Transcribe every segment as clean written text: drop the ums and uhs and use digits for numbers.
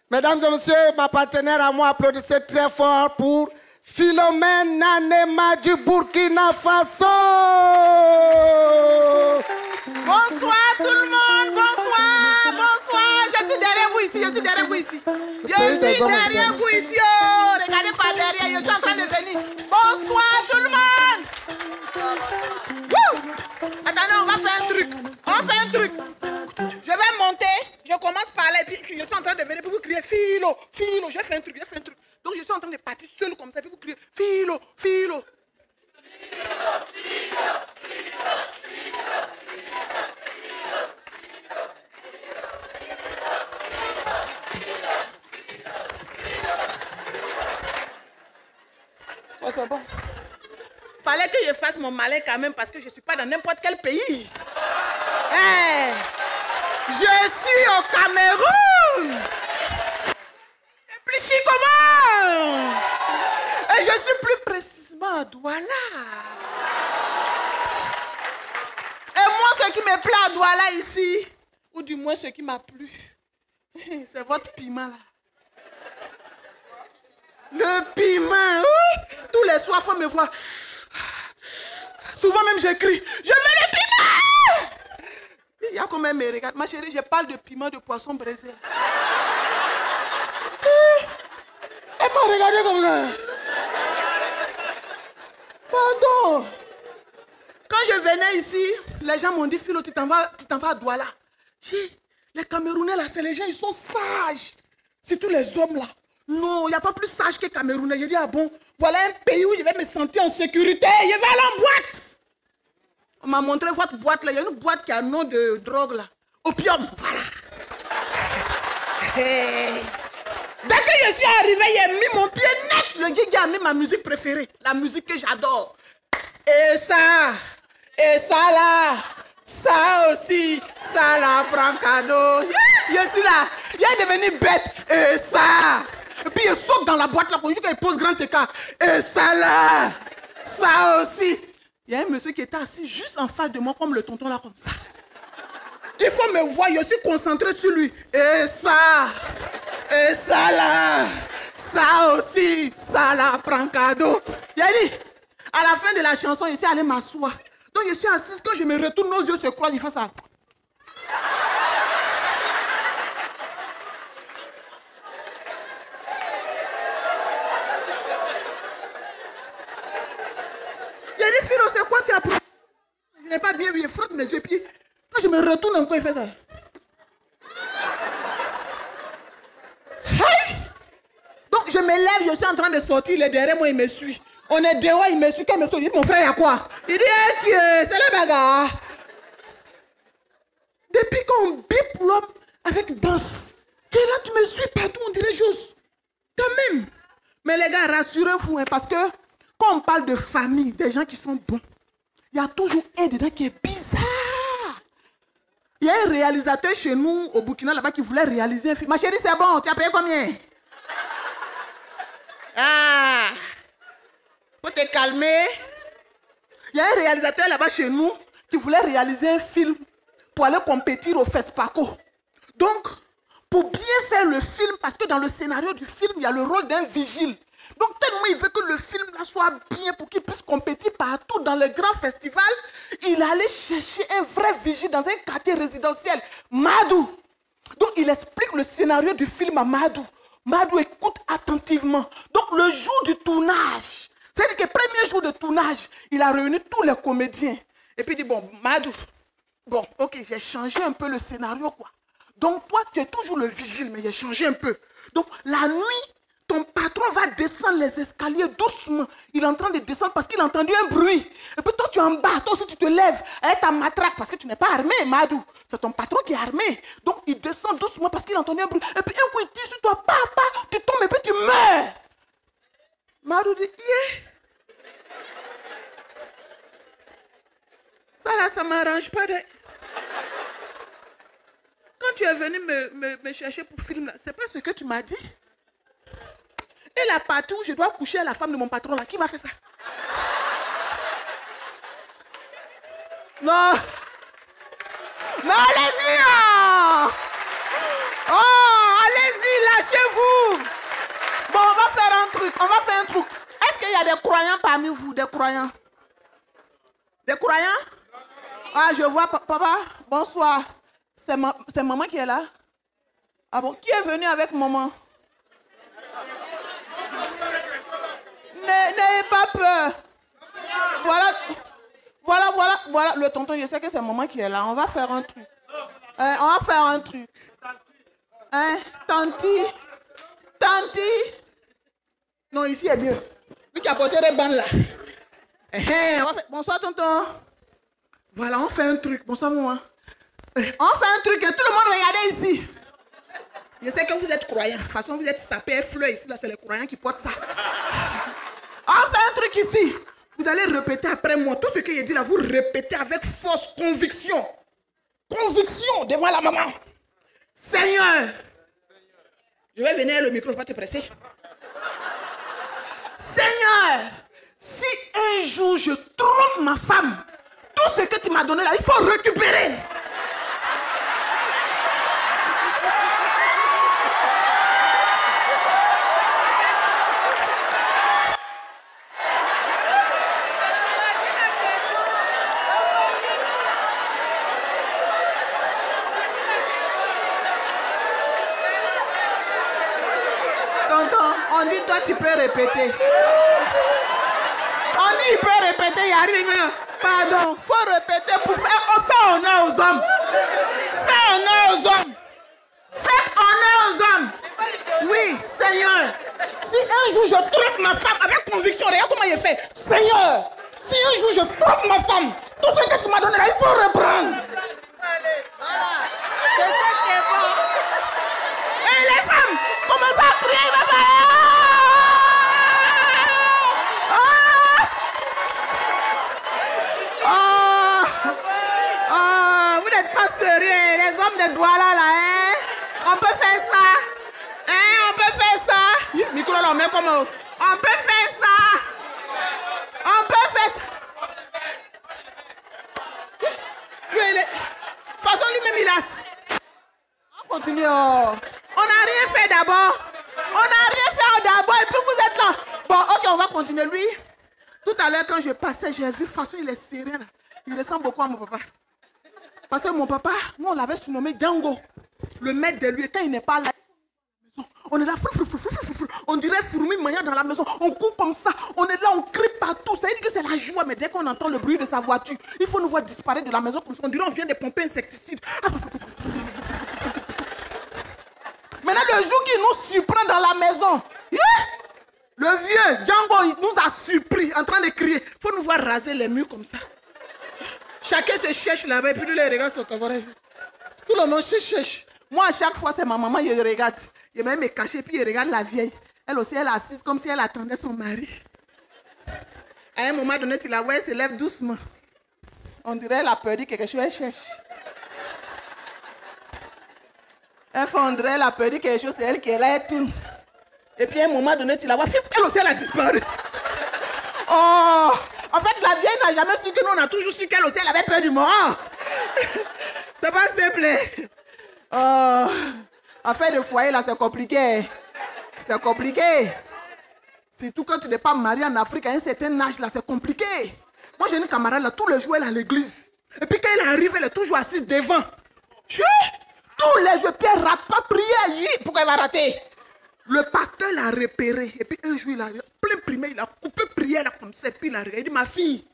Mesdames et messieurs, ma partenaire à moi, applaudissez très fort pour Philomène Nanema du Burkina Faso. Bonsoir tout le monde, bonsoir, bonsoir. Je suis derrière vous ici, je suis derrière vous ici. Je suis derrière vous ici, oh. Regardez par derrière, je suis en train de venir. Bonsoir tout le monde. Wouh. Attendez, on va faire un truc. On va faire un truc. Je vais monter, je commence par là, et puis je suis en train de venir pour vous crier Philo, Philo. Je fais un truc, je fais un truc. Donc je suis en train de partir seul comme ça, puis vous criez Philo, Philo. Oh, c'est bon. Fallait que je fasse mon malin quand même parce que je ne suis pas dans n'importe quel pays. Hey, je suis au Cameroun. Réfléchis comment? Et je suis plus précisément à Douala. Et moi, ce qui me plaît à Douala ici, ou du moins ce qui m'a plu, c'est votre piment là. Le piment, tous les soirs, il faut me voir. Souvent même, j'écris, je veux le piment! Il y a quand même, regarde, ma chérie, je parle de piment de poisson braisé. Elle m'a regardé comme ça. Pardon. Quand je venais ici, les gens m'ont dit, Philo, tu t'en vas à Douala. Les Camerounais, là, c'est les gens, ils sont sages. C'est tous les hommes, là. Non, il n'y a pas plus sage que Camerounais. J'ai dit, ah bon, voilà un pays où je vais me sentir en sécurité. Je vais aller en boîte. On m'a montré votre boîte, là. Il y a une boîte qui a un nom de drogue, là. Opium, voilà. Hey. Dès que je suis arrivé, il a mis mon pied net. Le Gigi a mis ma musique préférée, la musique que j'adore. Et ça là, ça aussi, ça la prend cadeau. Je suis là, il est devenu bête. Et ça. Et puis il saute dans la boîte là pour dire qu'il pose grand écart. Et ça là, ça aussi. Il y a un monsieur qui était assis juste en face de moi, comme le tonton là, comme ça. Il faut me voir, je suis concentré sur lui. Et ça là, ça aussi, ça la prend cadeau. Il a dit, à la fin de la chanson, je suis allé m'asseoir. Donc je suis assise, quand je me retourne, nos yeux se croisent, il fait ça. Il a dit, Philo, c'est quoi tu as pris? Je n'ai pas bien vu, il frotte mes yeux, puis quand je me retourne encore, il fait ça. Hey! Donc je me lève, je suis en train de sortir, il est derrière moi, il me suit. On est dehors, il me suit, quand il me suit, il dit, mon frère, il y a quoi? Il dit, hey, c'est le bagarre. Depuis qu'on bip l'homme avec danse, que là tu me suis partout, on dirait juste. Quand même. Mais les gars, rassurez-vous, hein, parce que quand on parle de famille, des gens qui sont bons, il y a toujours un dedans qui est bizarre. Il y a un réalisateur chez nous, au Burkina, là-bas, qui voulait réaliser un film. Ma chérie, c'est bon, tu as payé combien? Ah, faut te calmer. Il y a un réalisateur là-bas chez nous qui voulait réaliser un film pour aller compétir au FESPACO. Donc, pour bien faire le film, parce que dans le scénario du film, il y a le rôle d'un vigile. Donc, tellement il veut que le film là soit bien pour qu'il puisse compétir partout dans les grands festivals, il allait chercher un vrai vigile dans un quartier résidentiel, Madou. Donc, il explique le scénario du film à Madou. Madou écoute attentivement. Donc, le jour du tournage, c'est-à-dire que le premier jour de tournage, il a réuni tous les comédiens. Et puis il dit, bon, Madou, bon, ok, j'ai changé un peu le scénario, quoi. Donc, toi, tu es toujours le vigile, mais j'ai changé un peu. Donc, la nuit, ton patron va descendre les escaliers doucement. Il est en train de descendre parce qu'il a entendu un bruit. Et puis toi, tu es en bas. Toi aussi, tu te lèves avec ta matraque parce que tu n'es pas armé, Madou. C'est ton patron qui est armé. Donc, il descend doucement parce qu'il a entendu un bruit. Et puis, un coup, il tire sur toi. Papa, tu tombes et puis tu meurs. Madou dit, yeah. Ça là, ça ne m'arrange pas. Quand tu es venu me chercher pour film, c'est pas ce que tu m'as dit. Et la partie où je dois coucher à la femme de mon patron là, qui m'a fait ça? Non. Non, allez-y. Oh, allez-y, lâchez y a des croyants parmi vous, des croyants. Des croyants? Ah, je vois, papa, bonsoir. C'est maman qui est là? Ah bon, qui est venu avec maman? N'ayez pas peur. Voilà, le tonton, je sais que c'est maman qui est là. On va faire un truc. Hein, tanti. Non, ici est mieux. Lui qui a porté les bandes là. Bonsoir, tonton. Voilà, on fait un truc. Bonsoir, maman. On fait un truc et tout le monde regardez ici. Je sais que vous êtes croyants. De toute façon, vous êtes sapés, fleurs ici. Là, c'est les croyants qui portent ça. On fait un truc ici. Vous allez répéter après moi. Tout ce que j'ai dit là, vous répétez avec force, conviction. Conviction devant la maman. Seigneur. Je vais venir, le micro, je vais te presser. Seigneur, si un jour je trompe ma femme, tout ce que tu m'as donné là, il faut récupérer. On dit, toi, tu peux répéter. On dit, il peut répéter, il arrive. Pardon, il faut répéter pour faire honneur aux hommes. Fais honneur aux hommes. Faites honneur aux hommes. Oui, Seigneur. Si un jour je trompe ma femme avec conviction, regarde comment il fait. Seigneur, si un jour je trompe ma femme, tout ce que tu m'as donné là, il faut reprendre. Voilà. C'est ça qui est bon. Et les femmes, commencez à crier, papa. Vous n'êtes pas sérieux, les hommes de Douala là, hein? On peut faire ça, hein? On peut faire ça. Micro là, on met comme on peut faire ça. On peut faire ça. De toute façon, lui-même il a. On continue. On n'a rien fait d'abord. Et puis vous êtes là. Bon, ok, on va continuer. Lui, tout à l'heure, quand je passais, j'ai vu, de toute façon, il est syrien. Il ressemble beaucoup à mon papa. Parce que mon papa, nous, on l'avait surnommé Django. Le maître de lui, quand il n'est pas là, on est là, on dirait fourmi mania dans la maison. On court comme ça, on est là, on crie partout. Ça veut dire que c'est la joie, mais dès qu'on entend le bruit de sa voiture, il faut nous voir disparaître de la maison. On dirait qu'on vient de pomper insecticide. Maintenant, le jour qu'il nous surprend dans la maison, le vieux Django, il nous a surpris en train de crier. Il faut nous voir raser les murs comme ça. Chacun se cherche là-bas et puis les regarde son camarade. Tout le monde se cherche. Moi, à chaque fois, c'est ma maman, je regarde. Je vais me cacher puis je regarde la vieille. Elle aussi, elle est assise comme si elle attendait son mari. À un moment donné, tu la vois, elle se lève doucement. On dirait elle a peur de quelque chose, elle cherche. Elle fait, on dirait elle a peur de quelque chose, c'est elle qui est là, elle tourne. Et puis à un moment donné, tu la vois, elle aussi, elle a disparu. Oh! En fait, la vieille n'a jamais su que nous, on a toujours su qu'elle aussi, elle avait peur du mort. C'est pas simple. Oh. Affaire de foyer, là, c'est compliqué. C'est compliqué. Surtout quand tu n'es pas marié en Afrique à un certain âge, là, c'est compliqué. Moi, j'ai une camarade, là, tous les jours, elle est à l'église. Et puis quand elle arrive, elle est toujours assise devant. Tous les jours, puis elle rate pas prier. Pourquoi elle va rater? Le pasteur l'a repéré. Et puis un jour, il a plein primé, il a coupé prière là comme ça. Et puis il a regardé. Il dit, ma fille,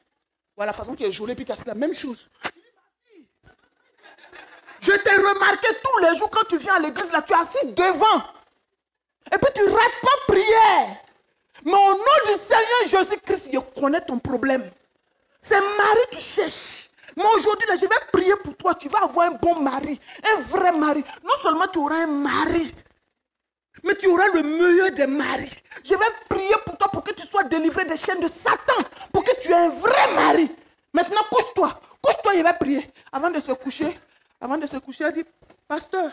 voilà la façon qu'il est jolie, puis qu'il a fait la même chose. Il dit, ma fille, je t'ai remarqué tous les jours quand tu viens à l'église, là, tu es assise devant. Et puis tu rates pas prière. Mais au nom du Seigneur Jésus-Christ, je connais ton problème. C'est mari que tu cherches. Mais aujourd'hui, là, je vais prier pour toi. Tu vas avoir un bon mari, un vrai mari. Non seulement tu auras un mari, mais tu auras le meilleur des maris. Je vais prier pour toi pour que tu sois délivré des chaînes de Satan. Pour que tu aies un vrai mari. Maintenant, couche-toi. Couche-toi, je vais prier. Avant de se coucher, elle dit, pasteur, il ne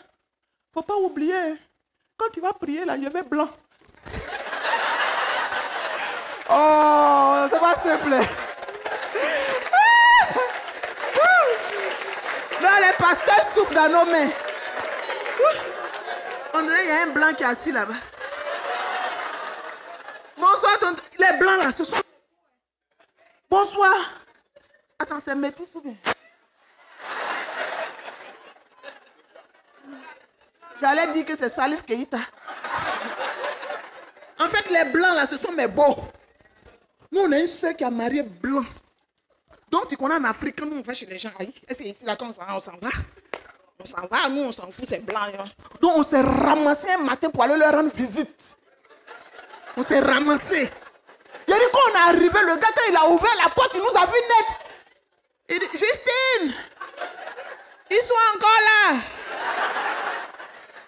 faut pas oublier, quand tu vas prier, là, je vais blanc. Oh, c'est pas simple. Là, les pasteurs souffrent dans nos mains. On dirait qu'il y a un blanc qui est assis là-bas. Bonsoir, tonton. Les blancs là, ce sont... Bonsoir. Attends, c'est métis ou bien? J'allais dire que c'est Salif Keïta. En fait, les blancs là, ce sont mes beaux. Nous, on a une soeur qui a marié blanc. Donc, tu connais en Afrique, nous, on va chez les gens. Et c'est ici, là, on s'en va. On s'en va, nous, on s'en fout, c'est blanc. Hein. Donc, on s'est ramassé un matin pour aller leur rendre visite. On s'est ramassé. Il a dit, quand on est arrivé, le gars, quand il a ouvert la porte, il nous a vu net. Il dit, Justine, ils sont encore là.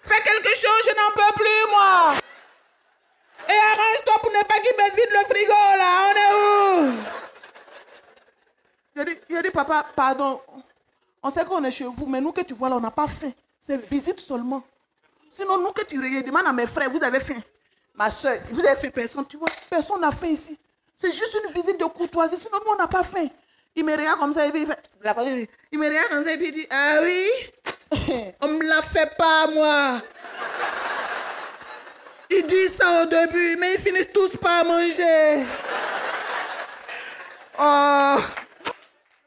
Fais quelque chose, je n'en peux plus, moi. Et arrange-toi pour ne pas qu'il me vide le frigo, là. On est où? Il a dit, papa, pardon. On sait qu'on est chez vous, mais nous que tu vois là, on n'a pas faim. C'est visite seulement. Sinon, nous que tu demandes à mes frères, vous avez faim. Ma soeur, vous avez fait personne, tu vois. Personne n'a faim ici. C'est juste une visite de courtoisie. Sinon, nous, on n'a pas faim. Il me regarde comme ça et puis il me regarde comme ça et puis il dit, ah oui, on ne me la fait pas, moi. Il dit ça au début, mais ils finissent tous par manger. Oh,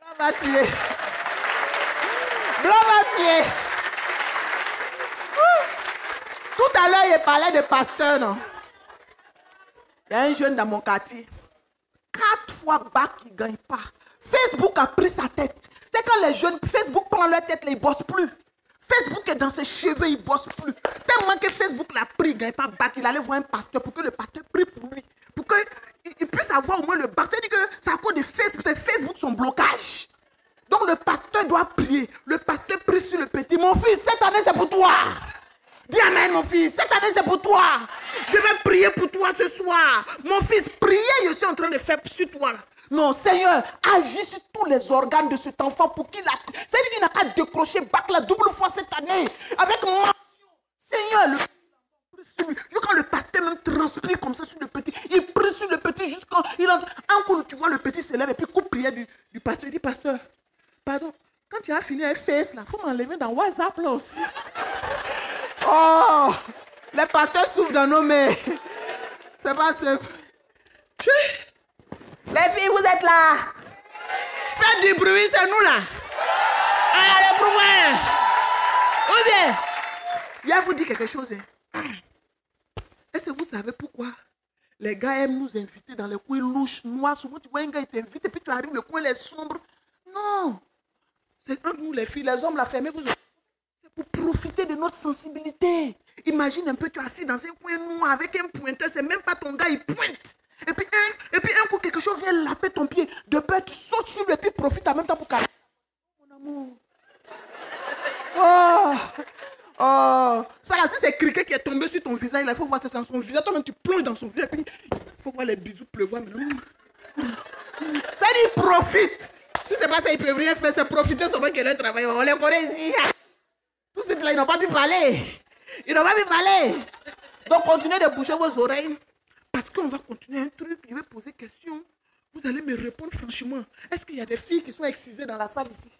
blanc va tuer. Blanc va tuer. Tout à l'heure, il parlait de pasteur, non? Il y a un jeune dans mon quartier. 4 fois bac, il ne gagne pas. Facebook a pris sa tête. C'est quand les jeunes, Facebook prend leur tête, là, ils ne bossent plus. Facebook est dans ses cheveux, il ne bosse plus. Tellement que Facebook l'a pris, il ne gagne pas bac. Il allait voir un pasteur pour que le pasteur prie pour lui. Pour qu'il puisse avoir au moins le bac. C'est-à-dire que c'est à cause de Facebook, c'est Facebook son blocage. Donc le pasteur doit prier. Le pasteur prie sur le petit. Mon fils, cette année c'est pour toi. Dis amen mon fils, cette année c'est pour toi. Je vais prier pour toi ce soir. Mon fils, priez, je suis en train de faire sur toi. Non, Seigneur, agis sur tous les organes de cet enfant pour qu'il a... C'est-à-dire qu'il n'a qu'à décrocher bac la double fois cette année. Avec mention. Seigneur, quand le pasteur même transpire comme ça sur le petit, il prie sur le petit jusqu'à... Un coup, tu vois le petit se lève et puis coupe prière du pasteur. Il dit, pasteur, pardon, quand tu as fini un face là, il faut m'enlever dans WhatsApp là aussi. Oh, les pasteurs souffrent dans nos mains. C'est pas simple. Les filles, vous êtes là. Faites du bruit, c'est nous là. Allez, le bruit. Ou bien, il va vous dire quelque chose. Hein. Est-ce que vous savez pourquoi les gars aiment nous inviter dans les coins louches, noirs? Souvent, tu vois un gars, il t'invite et puis tu arrives, le coin est sombre. Non. C'est entre nous les filles, les hommes, la fermez. C'est pour profiter de notre sensibilité. Imagine un peu, tu es assis dans un coin noir avec un pointeur, c'est même pas ton gars, il pointe. Et puis un coup, quelque chose vient laper ton pied. De peur, tu sautes sur le pied, profite en même temps pour calmer. Mon amour. Oh. Oh. Ça là, si c'est criquet qui est tombé sur ton visage, il faut voir ça dans son visage. Toi-même, tu plonges dans son visage. Puis il faut voir les bisous pleuvoir. Ça dit, profite. Si c'est pas ça, ils ne peuvent rien faire. C'est profiter seulement que leur travail. On les connaît ici. Tout ce là, ils n'ont pas pu parler. Ils n'ont pas pu parler. Donc, continuez de boucher vos oreilles. Parce qu'on va continuer un truc, je vais poser une question. Vous allez me répondre franchement. Est-ce qu'il y a des filles qui sont excisées dans la salle ici?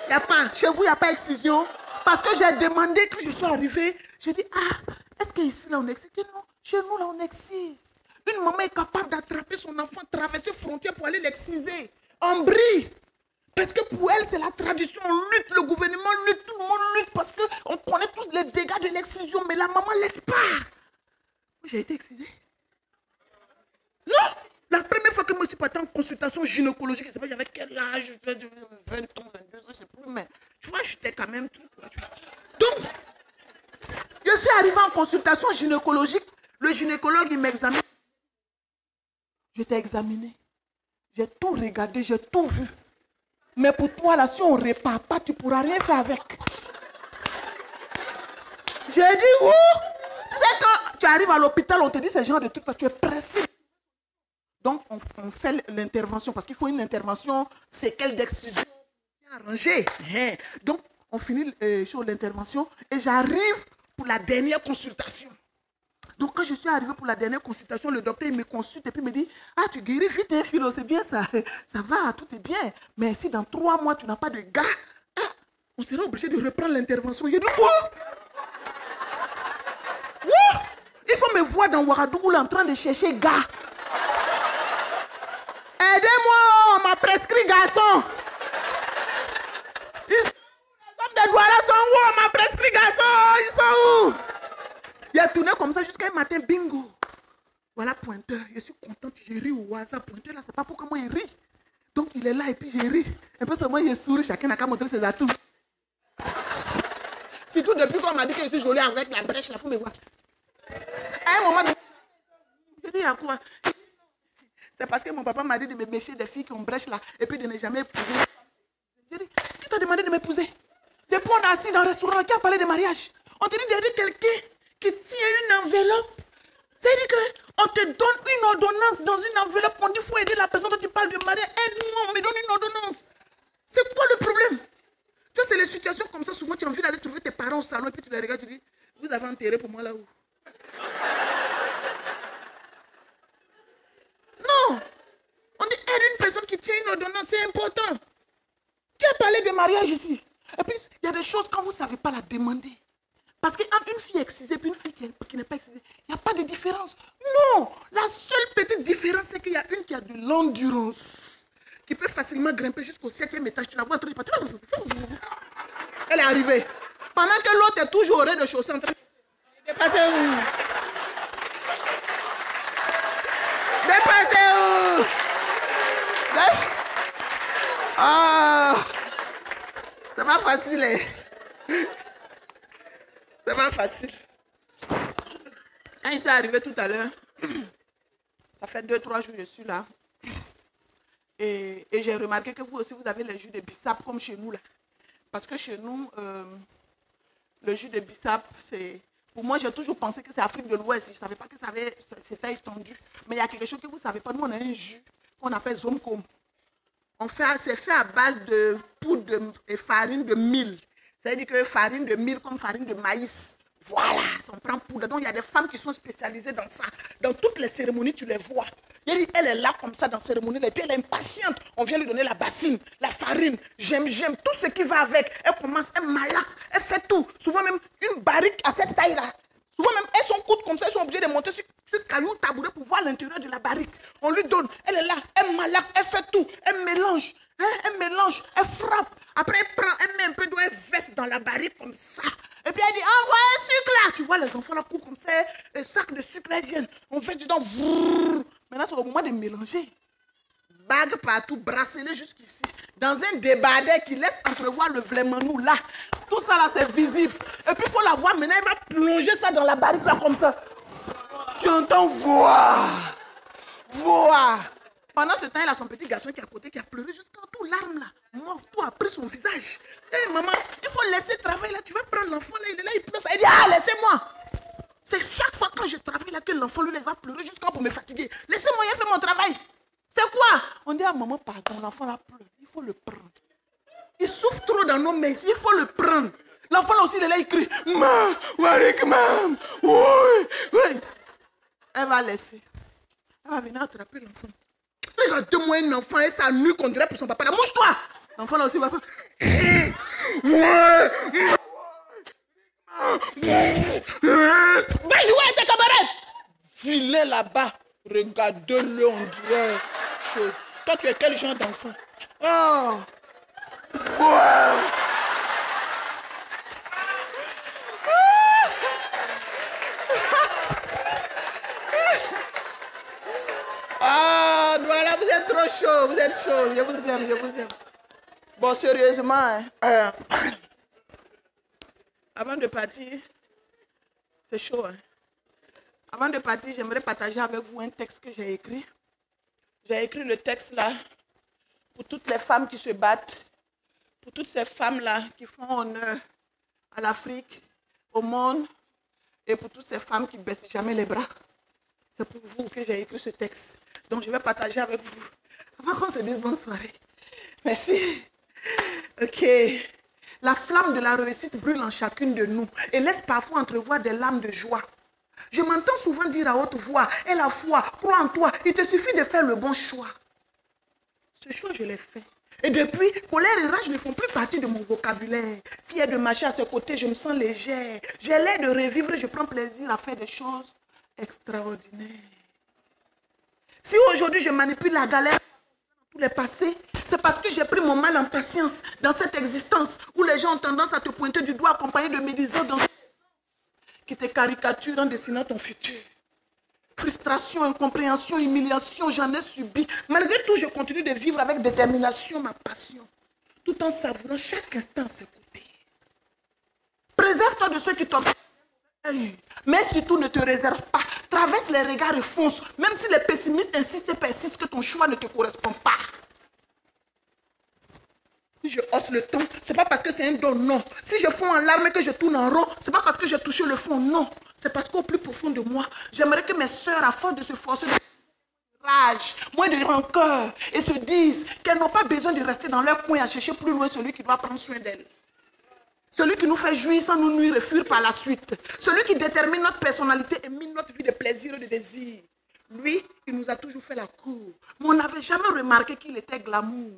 Il n'y a pas. Chez vous, il n'y a pas excision. Parce que j'ai demandé quand je suis arrivée, j'ai dit, ah, est-ce qu'ici, là, on excise? Non, chez nous, là, on excise. Une maman est capable d'attraper son enfant, traverser frontière pour aller l'exciser. On brille. Parce que pour elle, c'est la tradition. On lutte, le gouvernement lutte, tout le monde lutte. Parce qu'on connaît tous les dégâts de l'excision. Mais la maman ne laisse pas. J'ai été excisée. Non, la première fois que moi je suis partie en consultation gynécologique, c'est pas j'avais quel âge, 20 ans, 22 ans, je sais plus, mais tu vois, j'étais quand même truc. Donc, je suis arrivée en consultation gynécologique, le gynécologue il m'examine. Je t'ai examiné, j'ai tout regardé, j'ai tout vu. Mais pour toi là, si on ne répare pas, tu ne pourras rien faire avec. J'ai dit où? Tu sais, quand tu arrives à l'hôpital, on te dit ce genre de trucs, tu es pressé. Donc, on fait l'intervention, parce qu'il faut une intervention séquelle d'excision bien arrangée. Donc, on finit sur l'intervention et j'arrive pour la dernière consultation. Donc, quand je suis arrivée pour la dernière consultation, le docteur il me consulte et puis me dit, ah, tu guéris vite, hein, Philo, c'est bien ça, ça va, tout est bien. Mais si dans 3 mois, tu n'as pas de gars, on sera obligé de reprendre l'intervention. Je dis, quoi? Il il faut me voir dans Ouagadougou en train de chercher gars. Aidez-moi, on m'a prescrit garçon. Les hommes de Douala sont où? On m'a prescrit garçon. Ils sont où? Il a tourné comme ça jusqu'à un matin, bingo. Voilà pointeur. Je suis contente, j'ai ri au hasard. Pointeur là, c'est pas pour comment il rit. Donc il est là et puis j'ai ri. Un peu seulement il sourit, chacun n'a qu'à montrer ses atouts. Surtout depuis qu'on m'a dit que je suis jolie avec la brèche, là, il faut me voir. À un moment, je dis à quoi? C'est parce que mon papa m'a dit de me méfier des filles qui ont brèche là et puis de ne jamais épouser. J'ai dit, qui t'a demandé de m'épouser? Depuis on est assis dans le restaurant, qui a parlé de mariage? On te dit de dire quelqu'un qui tient une enveloppe. C'est-à-dire qu'on te donne une ordonnance dans une enveloppe. On dit qu'il faut aider la personne dont tu parles de mariage. Aide-moi, on me donne une ordonnance. C'est quoi le problème? Tu vois, c'est les situations comme ça. Souvent, tu as envie d'aller trouver tes parents au salon et puis tu les regardes, tu dis, vous avez enterré pour moi là-haut. Non. On dit aide une personne qui tient une ordonnance, c'est important. Qui a parlé de mariage ici? Et puis, il y a des choses quand vous ne savez pas la demander. Parce qu'entre une fille excisée et une fille qui n'est pas excisée, il n'y a pas de différence. Non, la seule petite différence, c'est qu'il y a une qui a de l'endurance, qui peut facilement grimper jusqu'au 7e étage. Tu la vois en train de partir. Elle est arrivée. Pendant que l'autre est toujours au rez-de-chaussée en train de dépasser où? Dépasser où? Ah, c'est pas facile. Hein? C'est pas facile. Quand je suis arrivé tout à l'heure, ça fait 2-3 jours que je suis là. Et j'ai remarqué que vous aussi, vous avez les jus de bissap comme chez nous là. Parce que chez nous, le jus de bissap, c'est... Pour moi, j'ai toujours pensé que c'est Afrique de l'Ouest. Je ne savais pas que c'était étendu. Mais il y a quelque chose que vous ne savez pas. Nous, on a un jus qu'on appelle zomkom. C'est fait à base de poudre et farine de mil. C'est-à-dire que farine de mil comme farine de maïs. Voilà, on prend poudre. Donc, il y a des femmes qui sont spécialisées dans ça. Dans toutes les cérémonies, tu les vois. Elle est là comme ça dans la cérémonie. Et puis, elle est impatiente. On vient lui donner la bassine, la farine, j'aime, tout ce qui va avec. Elle commence, elle malaxe, elle fait tout. Souvent même, une barrique à cette taille-là. Souvent même, elles sont courtes comme ça. Elles sont obligées de monter sur caillou tabouret pour voir l'intérieur de la barrique. On lui donne. Elle est là, elle malaxe, elle fait tout. Elle mélange. Hein, elle mélange, elle frappe. Après, elle prend, elle met un peu d'eau, elle verse dans la barrique comme ça. Et puis elle dit, envoie un sucre là. Tu vois, les enfants là courent comme ça, les sacs de sucre là viennent. On fait du temps. Maintenant, c'est au moment de mélanger. Bague partout, bracelet jusqu'ici. Dans un débardeur qui laisse entrevoir le vlémanou là. Tout ça là, c'est visible. Et puis il faut la voir. Maintenant, elle va plonger ça dans la barrique là comme ça. Tu entends voir. Voir. Pendant ce temps, il a son petit garçon qui est à côté, qui a pleuré jusqu'à tout larmes là. Mort, tout a pris son visage. Hé maman, il faut laisser travailler là. Tu vas prendre l'enfant là, il est là, il pleure. Il dit, ah, laissez-moi. C'est chaque fois quand je travaille là que l'enfant lui, il va pleurer jusqu'à pour me fatiguer. Laissez-moi, il fait mon travail. C'est quoi? On dit à maman, pardon, l'enfant là pleure. Il faut le prendre. Il souffre trop dans nos mains, il faut le prendre. L'enfant là aussi, il est là, il crie. Mam, Warik, mam. Oui, oui. Elle va laisser. Elle va venir attraper l'enfant. Regarde-moi un enfant et sa nuque, on dirait pour son papa. Là, mouche-toi! L'enfant là aussi va faire. Va jouer avec tes camarades! Vilain là-bas. Regarde-le, on dirait chose. Toi, tu es quel genre d'enfant? Oh! Voilà! Ah, voilà, vous êtes trop chaud, vous êtes chaud, je vous aime, je vous aime. Bon, sérieusement, avant de partir, c'est chaud. Hein? Avant de partir, j'aimerais partager avec vous un texte que j'ai écrit. J'ai écrit le texte là pour toutes les femmes qui se battent, pour toutes ces femmes-là qui font honneur à l'Afrique, au monde, et pour toutes ces femmes qui ne baissent jamais les bras. C'est pour vous que j'ai écrit ce texte. Donc, je vais partager avec vous. Avant qu'on se dise bonne soirée. Merci. Ok. La flamme de la réussite brûle en chacune de nous et laisse parfois entrevoir des larmes de joie. Je m'entends souvent dire à haute voix, et la foi, crois en toi, il te suffit de faire le bon choix. Ce choix, je l'ai fait. Et depuis, colère et rage ne font plus partie de mon vocabulaire. Fière de marcher à ses côtés, je me sens légère. J'ai l'air de revivre et je prends plaisir à faire des choses extraordinaire. Si aujourd'hui je manipule la galère dans tous les passés, c'est parce que j'ai pris mon mal en patience dans cette existence où les gens ont tendance à te pointer du doigt accompagné de médisants dans qui te caricaturent en dessinant ton futur. Frustration, incompréhension, humiliation, j'en ai subi. Malgré tout, je continue de vivre avec détermination ma passion, tout en savourant chaque instant à ses côtés. Préserve-toi de ceux qui t'observent. Mais surtout, ne te réserve pas. Traverse les regards et fonce. Même si les pessimistes insistent et persistent que ton choix ne te correspond pas. Si je hausse le ton, c'est pas parce que c'est un don, non. Si je fonds en larmes et que je tourne en rond, c'est pas parce que j'ai touché le fond, non. C'est parce qu'au plus profond de moi, j'aimerais que mes sœurs, à force de se forcer, de rage, moins de rancœur, et se disent qu'elles n'ont pas besoin de rester dans leur coin à chercher plus loin celui qui doit prendre soin d'elles. Celui qui nous fait jouir sans nous nuire et fuir par la suite. Celui qui détermine notre personnalité et mine notre vie de plaisir et de désir. Lui, il nous a toujours fait la cour. Mais on n'avait jamais remarqué qu'il était glamour.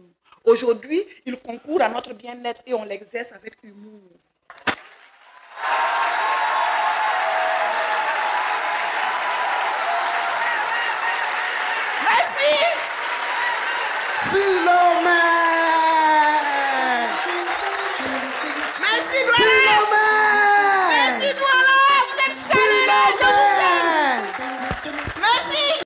Aujourd'hui, il concourt à notre bien-être et on l'exerce avec humour. Merci.